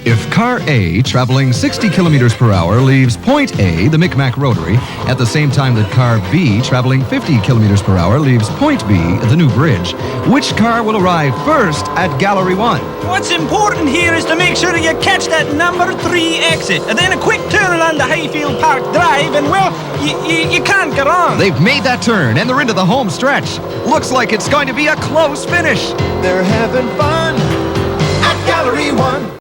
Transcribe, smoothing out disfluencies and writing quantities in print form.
If car A, traveling 60 kilometers per hour, leaves point A, the Micmac Rotary, at the same time that car B, traveling 50 kilometers per hour, leaves point B, the new bridge, which car will arrive first at Gallery 1? What's important here is to make sure you catch that number 3 exit, and then a quick turn onto Highfield Park Drive, and well, you can't get wrong. They've made that turn, and they're into the home stretch. Looks like it's going to be a close finish. They're having fun at Gallery 1.